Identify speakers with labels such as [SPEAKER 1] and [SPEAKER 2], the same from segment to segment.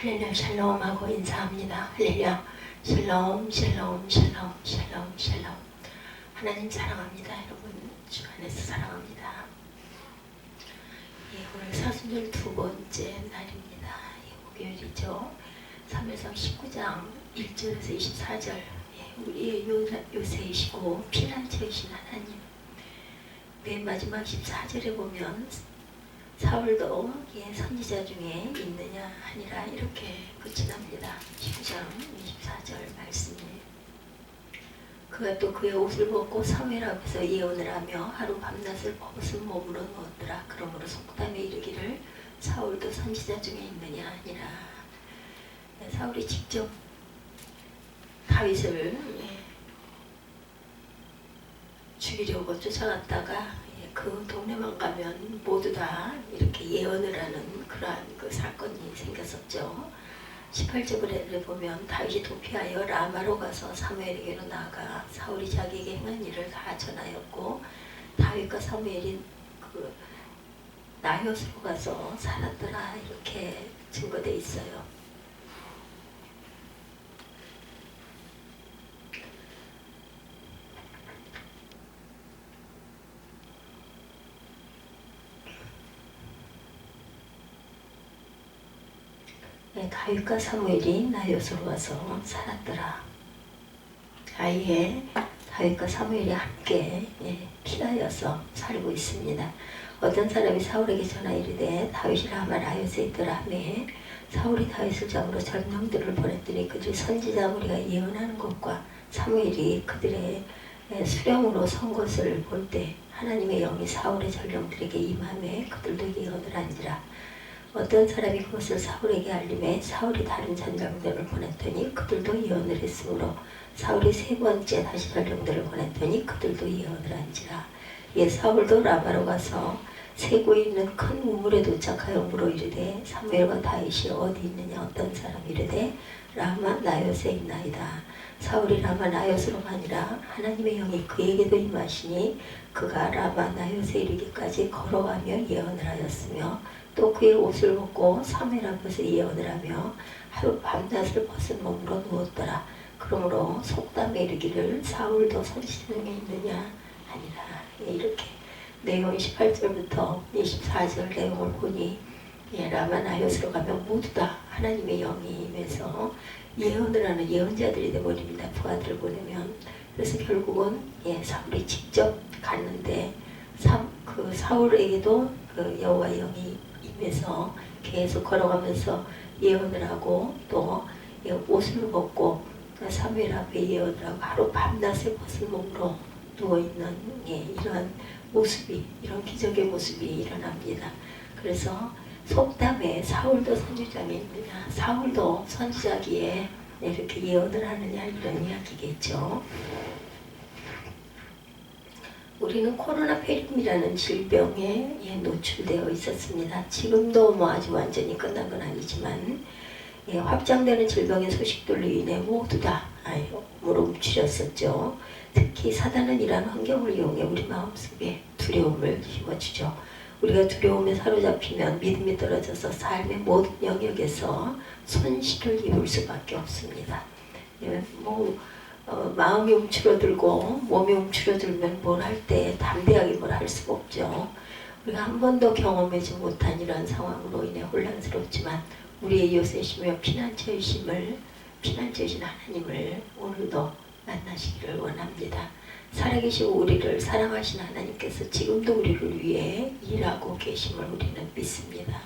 [SPEAKER 1] 할렐루야 샬롬하고 인사합니다. 할렐루야 샬롬 샬롬 샬롬 샬롬 샬롬. 하나님 사랑합니다. 여러분 주 안에서 사랑합니다. 오늘 사순절 두 번째 날입니다. 목요일이죠. 사무엘상 19장 1절에서 24절. 우리의 요새이시고 피난처이신 하나님. 맨 마지막 14절에 보면 사울도 선지자 중에 있느냐 하니라 이렇게 끝이 납니다. 19장 24절 말씀이. 그가 또 그의 옷을 벗고 사무엘 앞에서 예언을 하며 하루 밤낮을 벗은 몸으로 누웠더라. 그러므로 속담에 이르기를 사울도 선지자 중에 있느냐 하니라. 사울이 직접 다윗을 죽이려고 쫓아갔다가 그 동네만 가면 모두 다 이렇게 예언을 하는 그러한 그 사건이 생겼었죠. 18절에 보면 다윗이 도피하여 라마로 가서 사무엘에게로 나아가 사울이 자기에게 행한 일을 다 전하였고 다윗과 사무엘이 그 나요스로 가서 살았더라 이렇게 증거되어 있어요. 다윗과 사무엘이 나요스로 와서 살았더라. 아예 다윗과 사무엘이 함께 피하여서 살고 있습니다. 어떤 사람이 사울에게 전하 이르되 다윗이 라마 나요스에 있더라 하며 사울이 다윗을 잡으러 전령들을 보냈더니 그들 선지자 무리가 예언하는 것과 사무엘이 그들의 수령으로 선 것을 볼 때 하나님의 영이 사울의 전령들에게 임하매 그들도 예언을 한지라. 어떤 사람이 그것을 사울에게 알림해 사울이 다른 전령들을 보냈더니 그들도 예언을 했으므로 사울이 세 번째 다시 전령들을 보냈더니 그들도 예언을 한지라. 사울도 라마로 가서 세고에 있는 큰 우물에 도착하여 물어 이르되 사무엘과 다윗이 어디 있느냐. 어떤 사람이 이르되 라마 나요스에 있나이다. 사울이 라마 나요스로 가니라. 하나님의 영이 그에게도 임하시니 그가 라마 나요스에 이르기까지 걸어가며 예언을 하였으며 또 그의 옷을 벗고 사무엘 앞에서 예언을 하며 하루 밤낮을 벗은 몸으로 누웠더라. 그러므로 속담에 이르기를 사울도 선지자 중에 있느냐 하니라. 이렇게 내용 18절부터 24절 내용을 보니 라마 나요스로 가면 모두 다 하나님의 영이 임해서 예언을 하는 예언자들이 되어버립니다. 부하들을 보내면. 그래서 결국은 사울이 직접 갔는데 그 사울에게도 그 여호와의 영이 임해서 계속 걸어가면서 예언을 하고 또 옷을 벗고 사무엘 앞에 예언을 하고 하루 밤낮을 벗은 몸으로 누워있는 이런 모습이, 이런 기적의 모습이 일어납니다. 그래서 속담에 사울도 선지자에 있느냐, 사울도 선지자기에 이렇게 예언을 하느냐 이런 이야기겠죠. 우리는 코로나 폐렴이라는 질병에 노출되어 있었습니다. 지금도 아주 완전히 끝난 건 아니지만 확장되는 질병의 소식들로 인해 모두 다 물어움츠렸었죠. 특히 사단은 이러한 환경을 이용해 우리 마음속에 두려움을 심어주죠. 우리가 두려움에 사로잡히면 믿음이 떨어져서 삶의 모든 영역에서 손실을 입을 수밖에 없습니다. 마음이 움츠러들고 몸이 움츠러들면 뭘 할 때 담대하게 뭘 할 수가 없죠. 우리가 한 번도 경험하지 못한 이런 상황으로 인해 혼란스럽지만 우리의 요새시며 피난처이신 하나님을 오늘도 만나시기를 원합니다. 살아계시고 우리를 사랑하신 하나님께서 지금도 우리를 위해 일하고 계심을 우리는 믿습니다.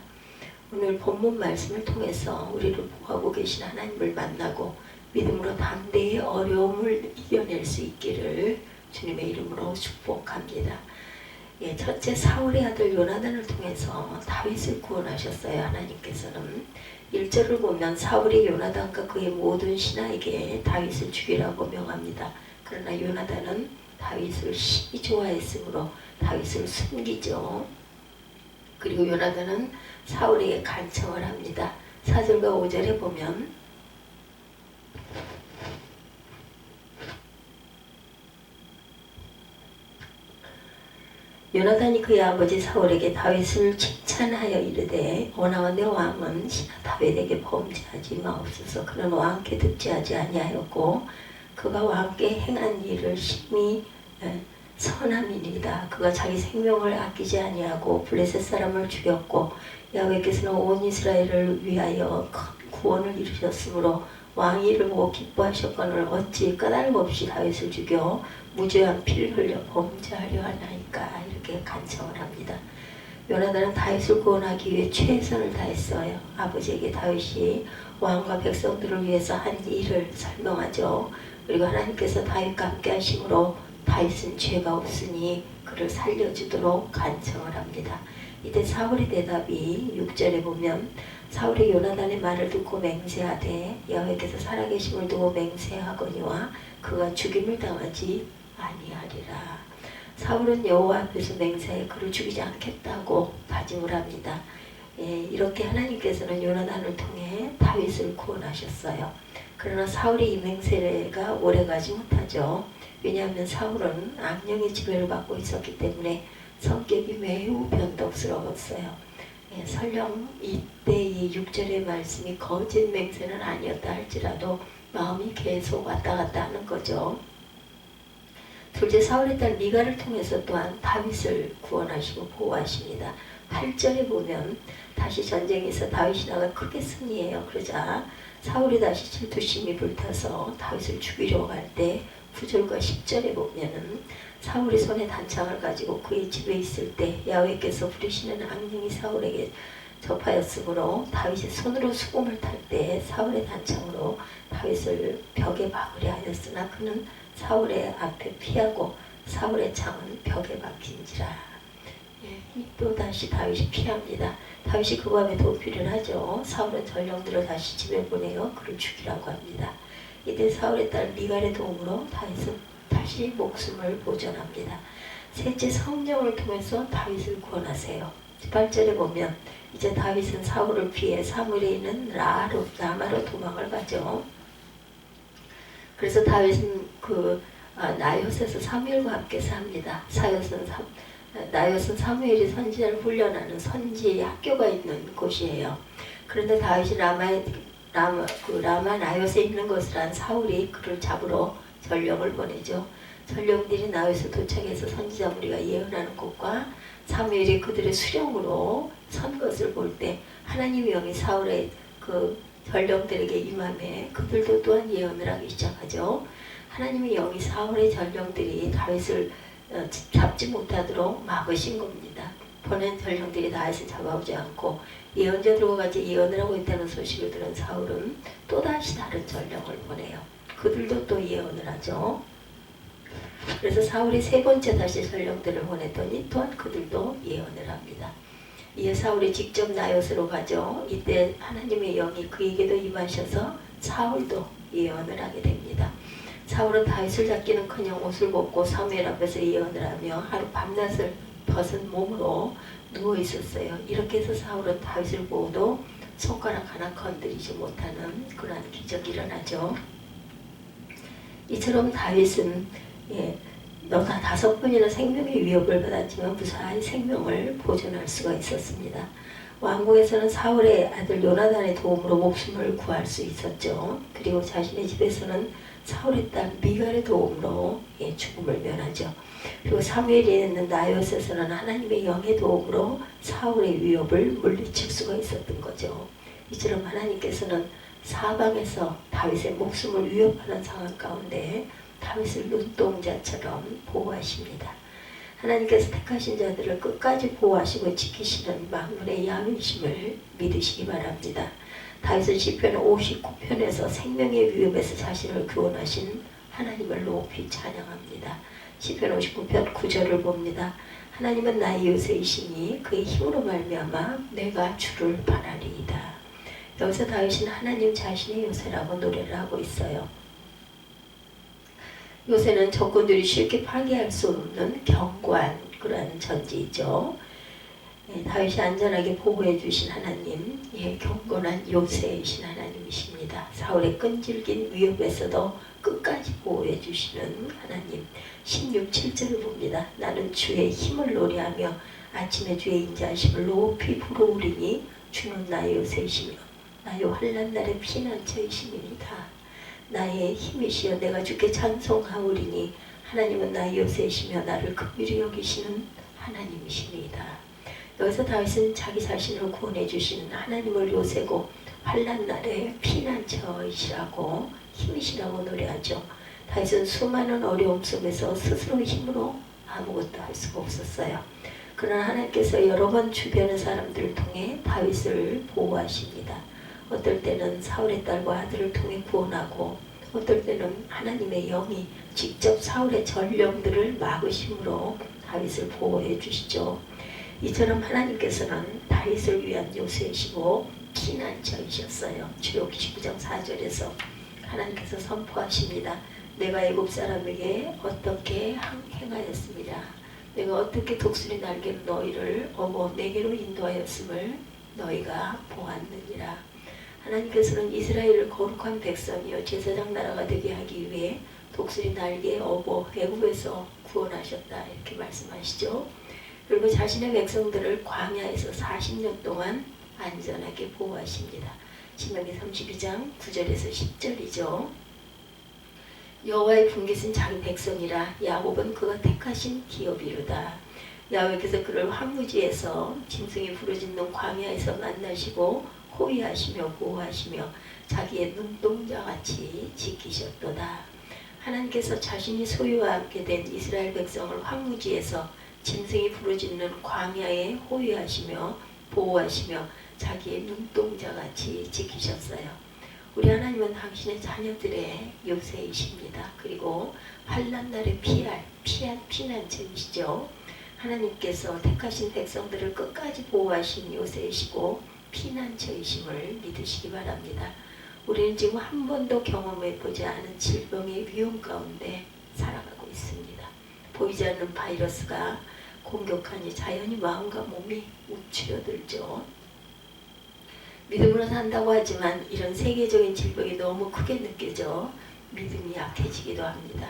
[SPEAKER 1] 오늘 본문 말씀을 통해서 우리를 보호하고 계신 하나님을 만나고 믿음으로 담대히 어려움을 이겨낼 수 있기를 주님의 이름으로 축복합니다. 첫째 사울의 아들 요나단을 통해서 다윗을 구원하셨어요. 하나님께서는 1절을 보면 사울이 요나단과 그의 모든 신하에게 다윗을 죽이라고 명합니다. 그러나 요나단은 다윗을 심히 좋아했으므로 다윗을 숨기죠. 그리고 요나단은 사울에게 간청을 합니다. 4절과 5절에 보면 요나단이 그의 아버지 사울에게 다윗을 칭찬하여 이르되 원하건대 왕은 신하 다윗에게 범죄하지 마옵소서. 그는 왕께 득죄하지 아니하였고 그가 왕께 행한 일을 심히 선함이니이다. 그가 자기 생명을 아끼지 아니하고 블레셋 사람을 죽였고 야훼께서는 온 이스라엘을 위하여 큰 구원을 이루셨으므로 왕이 이를 보고 기뻐하셨거늘 어찌 까닭 없이 다윗을 죽여 무죄한 피를 흘려 범죄하려 하나이까. 이렇게 간청을 합니다. 요나단은 다윗을 구원하기 위해 최선을 다했어요. 아버지에게 다윗이 왕과 백성들을 위해서 한 일을 설명하죠. 그리고 하나님께서 다윗과 함께 하심으로 다윗은 죄가 없으니 그를 살려주도록 간청을 합니다. 이때 사울의 대답이 6절에 보면 사울이 요나단의 말을 듣고 맹세하되 여호와께서 살아계심을 두고 맹세하거니와 그가 죽임을 당하지 아니하리라. 사울은 여호와 앞에서 맹세해 그를 죽이지 않겠다고 다짐을 합니다. 이렇게 하나님께서는 요나단을 통해 다윗을 구원하셨어요. 그러나 사울의 이 맹세가 오래가지 못하죠. 왜냐하면 사울은 악령의 지배를 받고 있었기 때문에 성격이 매우 변덕스러웠어요. 설령 이때 이 6절의 말씀이 거짓 맹세는 아니었다 할지라도 마음이 계속 왔다 갔다 하는 거죠. 둘째, 사울의 딸 미가를 통해서 또한 다윗을 구원하시고 보호하십니다. 8절에 보면 다시 전쟁에서 다윗이 나가 크게 승리해요. 그러자 사울이 다시 질투심이 불타서 다윗을 죽이려고 할 때 9절과 10절에 보면은 사울이 손에 단창을 가지고 그의 집에 있을 때 야훼께서 부리시는 악령이 사울에게 접하였으므로 다윗이 손으로 수금을 탈 때 사울의 단창으로 다윗을 벽에 박으려 하였으나 그는 사울의 앞에 피하고 사울의 창은 벽에 박힌지라. 또다시 다윗이 피합니다. 다윗이 그 밤에 도피를 하죠. 사울은 전령들을 다시 집에 보내어 그를 죽이라고 합니다. 이때 사울의 딸 미갈의 도움으로 다윗은 다시 목숨을 보존합니다. 셋째, 성령을 통해서 다윗을 구원하세요. 8절에 보면 이제 다윗은 사울을 피해 사무엘에 있는 라마로 도망을 가죠. 그래서 다윗은 나요스에서 사무엘과 함께 삽니다. 나요스는 사무엘이 선지자를 훈련하는 선지 학교가 있는 곳이에요. 그런데 다윗이 라마 나요스에 있는 것을 안 사울이 그를 잡으러 전령을 보내죠. 전령들이 나요스 도착해서 선지자 무리가 예언하는 곳과 사무엘이 그들의 수령으로 선 것을 볼 때 하나님의 영이 사울의 그 전령들에게 임함에 그들도 또한 예언을 하기 시작하죠. 하나님의 영이 사울의 전령들이 다윗을 잡지 못하도록 막으신 겁니다. 보낸 전령들이 다윗을 잡아오지 않고 예언자들과 같이 예언을 하고 있다는 소식을 들은 사울은 또다시 다른 전령을 보내요. 그들도 또 예언을 하죠. 그래서 사울이 세 번째 다시 전령들을 보냈더니 또한 그들도 예언을 합니다. 이에 사울이 직접 나요스로 가죠. 이때 하나님의 영이 그에게도 임하셔서 사울도 예언을 하게 됩니다. 사울은 다윗을 잡기는커녕 옷을 벗고 사무엘 앞에서 예언을 하며 하루 밤낮을 벗은 몸으로 누워 있었어요. 이렇게 해서 사울은 다윗을 보고도 손가락 하나 건드리지 못하는 그러한 기적이 일어나죠. 이처럼 다윗은 너가 5번이나 생명의 위협을 받았지만 무사히 생명을 보존할 수가 있었습니다. 왕궁에서는 사울의 아들 요나단의 도움으로 목숨을 구할 수 있었죠. 그리고 자신의 집에서는 사울의 딸 미갈의 도움으로 죽음을 면하죠. 그리고 사무엘이 있는 나요스에서는 하나님의 영의 도움으로 사울의 위협을 물리칠 수가 있었던 거죠. 이처럼 하나님께서는 사방에서 다윗의 목숨을 위협하는 상황 가운데 다윗을 눈동자처럼 보호하십니다. 하나님께서 택하신 자들을 끝까지 보호하시고 지키시는 만군의 야훼심을 믿으시기 바랍니다. 다윗은 시편 59편에서 생명의 위협에서 자신을 구원하신 하나님을 높이 찬양합니다. 시편 59편 9절을 봅니다. 하나님은 나의 요새이시니 그의 힘으로 말미암아 내가 주를 바라리이다. 여기서 다윗은 하나님 자신의 요새라고 노래를 하고 있어요. 요새는 적군들이 쉽게 파괴할 수 없는 견고한 그러한 전지이죠. 다윗이 안전하게 보호해 주신 하나님, 경건한 요새이신 하나님이십니다. 사울의 끈질긴 위협에서도 끝까지 보호해 주시는 하나님. 16, 7절을 봅니다. 나는 주의 힘을 노래하며 아침에 주의 인자하심을 높이 부르우리니 주는 나의 요새이시며 나의 환난 날의 피난처이심이니이다. 나의 힘이시여 내가 주께 찬송하오리니 하나님은 나의 요새이시며 나를 긍휼히 여기시는 하나님이십니다. 여기서 다윗은 자기 자신을 구원해 주시는 하나님을 요새고 환난 날에 피난처이시라고 힘이시라고 노래하죠. 다윗은 수많은 어려움 속에서 스스로 힘으로 아무것도 할 수가 없었어요. 그러나 하나님께서 여러 번 주변의 사람들을 통해 다윗을 보호하십니다. 어떨 때는 사울의 딸과 아들을 통해 구원하고 어떨 때는 하나님의 영이 직접 사울의 전령들을 막으심으로 다윗을 보호해 주시죠. 이처럼 하나님께서는 다윗을 위한 요새이시고 피난처이셨어요. 출애굽 19장 4절에서 하나님께서 선포하십니다. 내가 애굽 사람에게 어떻게 행하였습니다. 내가 어떻게 독수리 날개로 너희를 어머 내게로 인도하였음을 너희가 보았느니라. 하나님께서는 이스라엘을 거룩한 백성이요 제사장 나라가 되게 하기 위해 독수리 날개 어버 애굽에서 구원하셨다 이렇게 말씀하시죠. 그리고 자신의 백성들을 광야에서 40년 동안 안전하게 보호하십니다. 신명기 32장 9절에서 10절이죠. 여호와의 분깃은 자기 백성이라 야곱은 그가 택하신 기업이로다. 야곱께서 그를 황무지에서 짐승이 부르짖는 광야에서 만나시고 호위하시며 보호하시며 자기의 눈동자같이 지키셨도다. 하나님께서 자신이 소유하게 된 이스라엘 백성을 황무지에서 짐승이 부르짖는 광야에 호위하시며 보호하시며 자기의 눈동자같이 지키셨어요. 우리 하나님은 당신의 자녀들의 요새이십니다. 그리고 환난 날에 피난처이시죠. 하나님께서 택하신 백성들을 끝까지 보호하신 요새이시고 피난처이심을 믿으시기 바랍니다. 우리는 지금 한 번도 경험해보지 않은 질병의 위험 가운데 살아가고 있습니다. 보이지 않는 바이러스가 공격하니 자연히 마음과 몸이 움츠려들죠. 믿음으로 산다고 하지만 이런 세계적인 질병이 너무 크게 느껴져 믿음이 약해지기도 합니다.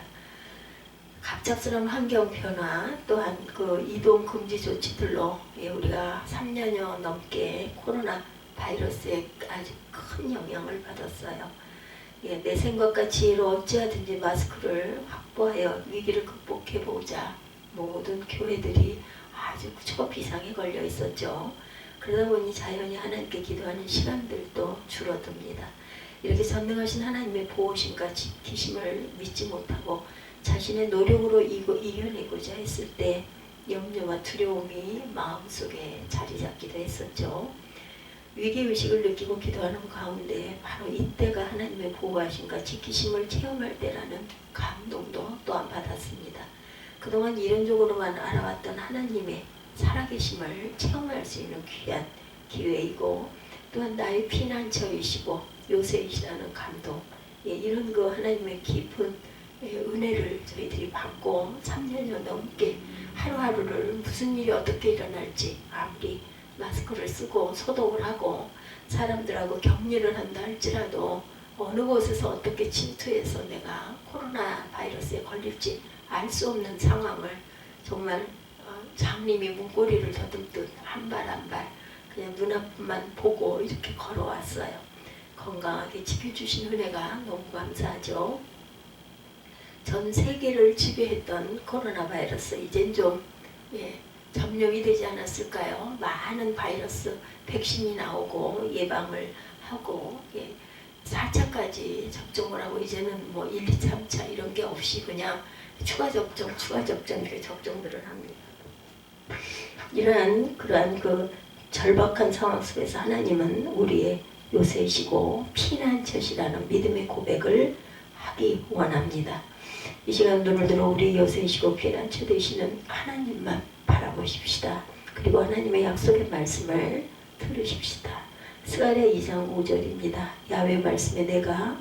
[SPEAKER 1] 갑작스러운 환경 변화 또한 그 이동 금지 조치들로 우리가 3년여 넘게 코로나 바이러스에 아주 큰 영향을 받았어요. 내 생각과 지혜로 어찌하든지 마스크를 확보하여 위기를 극복해보자 모든 교회들이 아주 초비상에 걸려 있었죠. 그러다 보니 자연히 하나님께 기도하는 시간들도 줄어듭니다. 이렇게 전능하신 하나님의 보호심과 지키심을 믿지 못하고 자신의 노력으로 이겨내고자 했을 때 염려와 두려움이 마음속에 자리 잡기도 했었죠. 위기의식을 느끼고 기도하는 가운데 바로 이때가 하나님의 보호하심과 지키심을 체험할 때라는 감동도 또한 받았습니다. 그동안 이론적으로만 알아왔던 하나님의 살아계심을 체험할 수 있는 귀한 기회이고 또한 나의 피난처이시고 요새이시라는 감동, 이런 그 하나님의 깊은 은혜를 저희들이 받고 3년여 넘게 하루하루를 무슨 일이 어떻게 일어날지 아무리 마스크를 쓰고 소독을 하고 사람들하고 격리를 한다 할지라도 어느 곳에서 어떻게 침투해서 내가 코로나 바이러스에 걸릴지 알 수 없는 상황을 정말 장님이 문고리를 더듬듯 한 발 한 발 그냥 눈앞만 보고 이렇게 걸어왔어요. 건강하게 지켜주신 은혜가 너무 감사하죠. 전 세계를 지배했던 코로나 바이러스 이젠 좀 점령이 되지 않았을까요? 많은 바이러스 백신이 나오고 예방을 하고 4차까지 접종을 하고 이제는 뭐 1, 2, 3차 이런 게 없이 그냥 추가 접종 이렇게 접종들을 합니다. 그러한 그 절박한 상황 속에서 하나님은 우리의 요새이시고 피난처시라는 믿음의 고백을 하기 원합니다. 이 시간 눈을 들어 우리 요새이시고 피난처 되시는 하나님만 바라보십시다. 그리고 하나님의 약속의 말씀을 들으십시다. 스가랴 2장 5절입니다. 야훼 말씀에 내가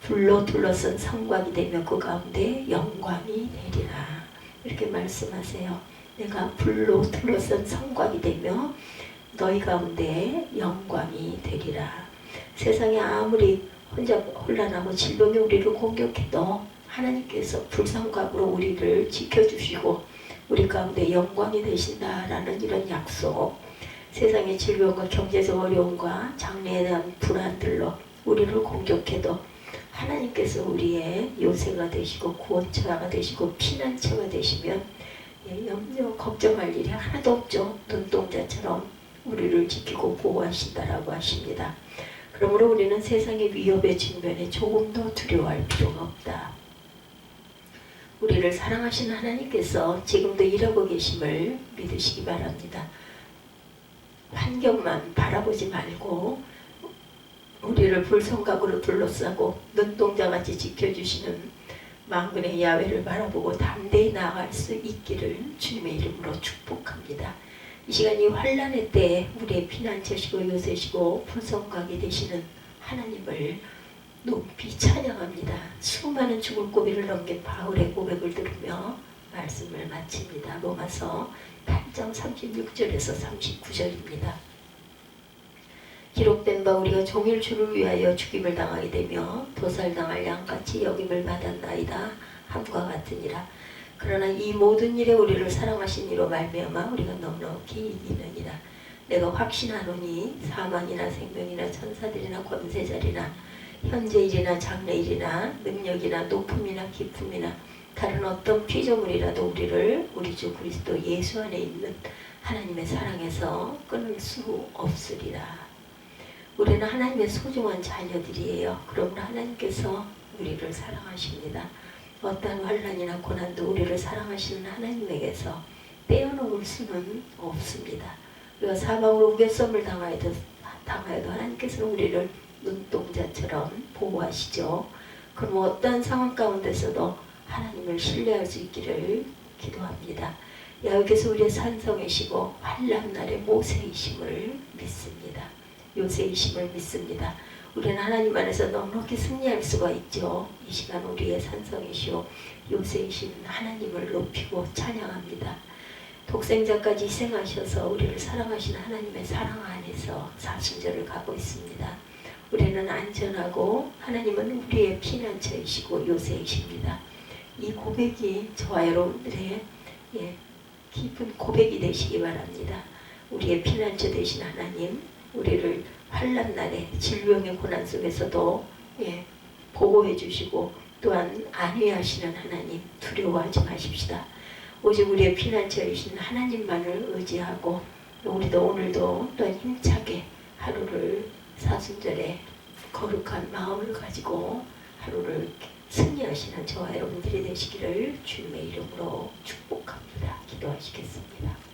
[SPEAKER 1] 불로 둘러선 성곽이 되며 그 가운데 영광이 되리라. 이렇게 말씀하세요. 내가 불로 둘러싼 성곽이 되며 너희 가운데 영광이 되리라. 세상에 아무리 혼자 혼란하고 질병이 우리를 공격해도 하나님께서 불성곽으로 우리를 지켜주시고 우리 가운데 영광이 되신다라는 이런 약속, 세상의 질병과 경제적 어려움과 장래에 대한 불안들로 우리를 공격해도 하나님께서 우리의 요새가 되시고 구원처가 되시고 피난처가 되시면 염려 걱정할 일이 하나도 없죠. 눈동자처럼 우리를 지키고 보호하신다라고 하십니다. 그러므로 우리는 세상의 위협의 직면에 조금 더 두려워할 필요가 없다. 우리를 사랑하시는 하나님께서 지금도 일하고 계심을 믿으시기 바랍니다. 환경만 바라보지 말고 우리를 불성각으로 둘러싸고 눈동자같이 지켜주시는 만군의 야훼를 바라보고 담대히 나아갈 수 있기를 주님의 이름으로 축복합니다. 이 시간 이 환난의 때에 우리의 피난처시고 요새시고 불성각이 되시는 하나님을 높이 찬양합니다. 수많은 죽을 고비를 넘긴 바울의 고백을 들으며 말씀을 마칩니다. 로마서 8장 36절에서 39절입니다. 기록된 바 우리가 종일 주를 위하여 죽임을 당하게 되며 도살당할 양같이 여김을 받았나이다 함과 같으니라. 그러나 이 모든 일에 우리를 사랑하신 이로 말미암아 우리가 넉넉히 이기느니라. 내가 확신하노니 사망이나 생명이나 천사들이나 권세자리나 현재일이나 장래일이나 능력이나 높음이나 깊음이나 다른 어떤 피조물이라도 우리를 우리 주 그리스도 예수 안에 있는 하나님의 사랑에서 끊을 수 없으리라. 우리는 하나님의 소중한 자녀들이에요. 그러므로 하나님께서 우리를 사랑하십니다. 어떠한 환난이나 고난도 우리를 사랑하시는 하나님에게서 떼어놓을 수는 없습니다. 우리가 사방으로 우겨썸을 당하여도 하나님께서는 우리를 눈동자처럼 보호하시죠. 그럼 어떠한 상황 가운데서도 하나님을 신뢰할 수 있기를 기도합니다. 여호와께서 우리의 산성이시고 환난 날의 모세이심을 믿습니다. 요새이심을 믿습니다. 우리는 하나님 안에서 넉넉히 승리할 수가 있죠. 이 시간 우리의 산성이시오 요새이신 하나님을 높이고 찬양합니다. 독생자까지 희생하셔서 우리를 사랑하시는 하나님의 사랑 안에서 사순절을 가고 있습니다. 우리는 안전하고 하나님은 우리의 피난처이시고 요새이십니다. 이 고백이 저와 여러분들의 깊은 고백이 되시기 바랍니다. 우리의 피난처 되신 하나님, 우리를 환난 날에 질병의 고난 속에서도 보호해 주시고 또한 안위하시는 하나님, 두려워하지 마십시다. 오직 우리의 피난처이신 하나님만을 의지하고 우리도 오늘도 또한 힘차게 하루를 사순절에 거룩한 마음을 가지고 하루를 승리하시는 저와 여러분들이 되시기를 주님의 이름으로 축복합니다. 기도하시겠습니다.